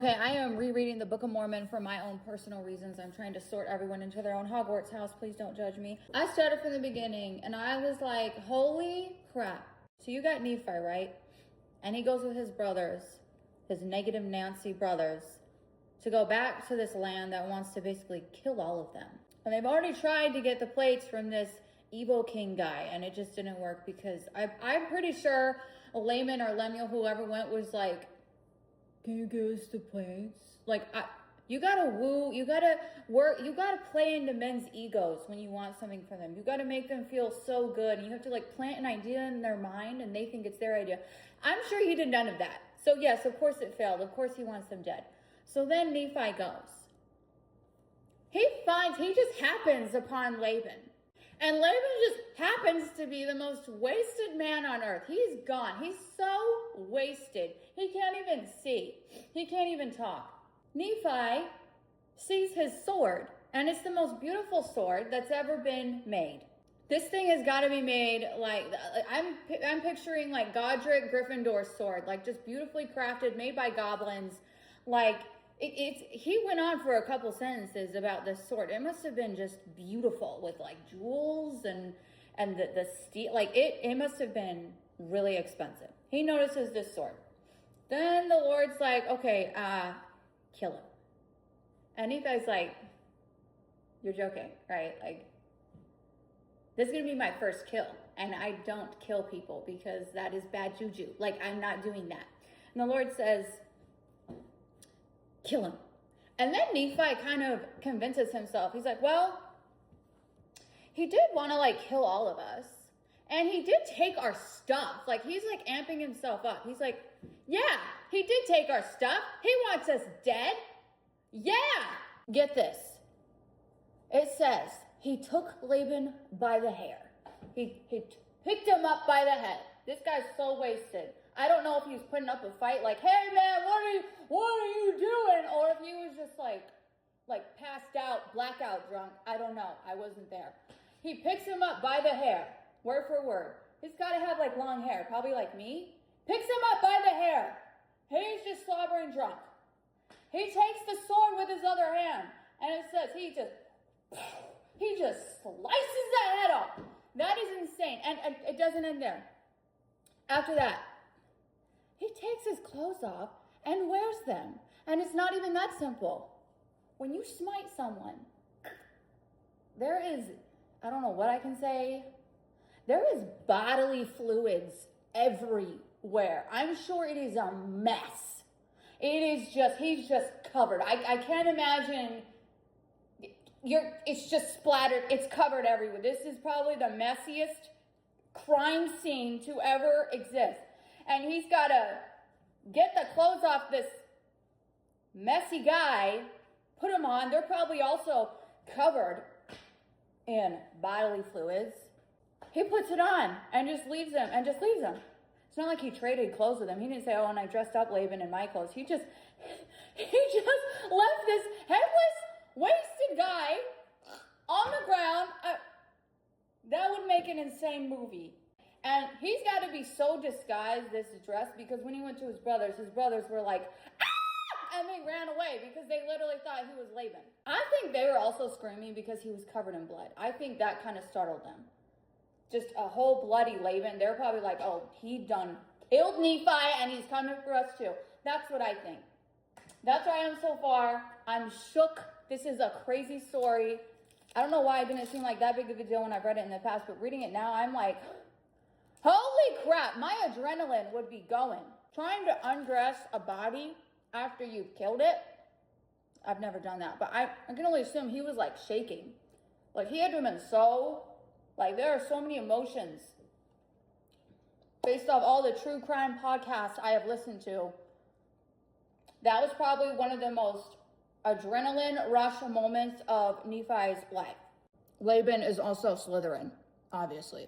Okay, I am rereading the Book of Mormon for my own personal reasons. I'm trying to sort everyone into their own Hogwarts house. Please don't judge me. I started from the beginning and I was like, holy crap. So you got Nephi, right? And he goes with his brothers, his negative Nancy brothers, to go back to this land that wants to basically kill all of them. And they've already tried to get the plates from this Evo King guy, and it just didn't work because I'm pretty sure Laban or Lemuel, whoever went, was like, can you give us the plates? Like, you gotta woo, you gotta work, you gotta play into men's egos when you want something from them. You gotta make them feel so good. And you have to like plant an idea in their mind and they think it's their idea. I'm sure he did none of that. So yes, of course it failed. Of course he wants them dead. So then Nephi goes. He just happens upon Laban. And Laban just happens to be the most wasted man on earth. He's gone. He's so wasted. He can't even see. He can't even talk. Nephi sees his sword, and it's the most beautiful sword that's ever been made. This thing has got to be made like, I'm picturing like Godric Gryffindor's sword, like just beautifully crafted, made by goblins. Like, he went on for a couple sentences about this sword. It must have been just beautiful with like jewels and the steel. Like it must have been really expensive. He notices this sword. Then the Lord's like, okay, kill him. And Nephi's like, you're joking, right? Like, this is going to be my first kill. And I don't kill people because that is bad juju. Like, I'm not doing that. And the Lord says, kill him. And then Nephi kind of convinces himself. He's like, well, he did want to like kill all of us. And he did take our stuff. Like, he's like amping himself up. He's like, yeah, he did take our stuff. He wants us dead. Yeah. Get this. It says he took Laban by the hair. He picked him up by the head. This guy's so wasted. I don't know if he was putting up a fight like, hey man, what are you doing? Or if he was just like passed out, blackout drunk. I don't know. I wasn't there. He picks him up by the hair, word for word. He's got to have like long hair, probably like me. Picks him up by the hair. He's just slobbering drunk. He takes the sword with his other hand, and it says he just slices that head off. That is insane. And it doesn't end there. After that, he takes his clothes off and wears them. And it's not even that simple. When you smite someone, there is, I don't know what I can say. There is bodily fluids everywhere. I'm sure it is a mess. It is just, he's just covered. I can't imagine, it's just splattered. It's covered everywhere. This is probably the messiest crime scene to ever exist. And he's got to get the clothes off this messy guy, put them on. They're probably also covered in bodily fluids. He puts it on and just leaves them. It's not like he traded clothes with him. He didn't say, oh, and I dressed up Laban in my clothes. He just left this headless, wasted guy on the ground. That would make an insane movie. And he's got to be so disguised, this dress, because when he went to his brothers were like, ah! And they ran away because they literally thought he was Laban. I think they were also screaming because he was covered in blood. I think that kind of startled them. Just a whole bloody Laban. They're probably like, oh, he done killed Nephi and he's coming for us too. That's what I think. That's where I am so far. I'm shook. This is a crazy story. I don't know why it didn't seem like that big of a deal when I've read it in the past, but reading it now, I'm like, holy crap, my adrenaline would be going. Trying to undress a body after you've killed it, I've never done that. But I can only assume he was like shaking. Like he had to have been so, like there are so many emotions. Based off all the true crime podcasts I have listened to, that was probably one of the most adrenaline rush moments of Nephi's life. Laban is also Slytherin, obviously.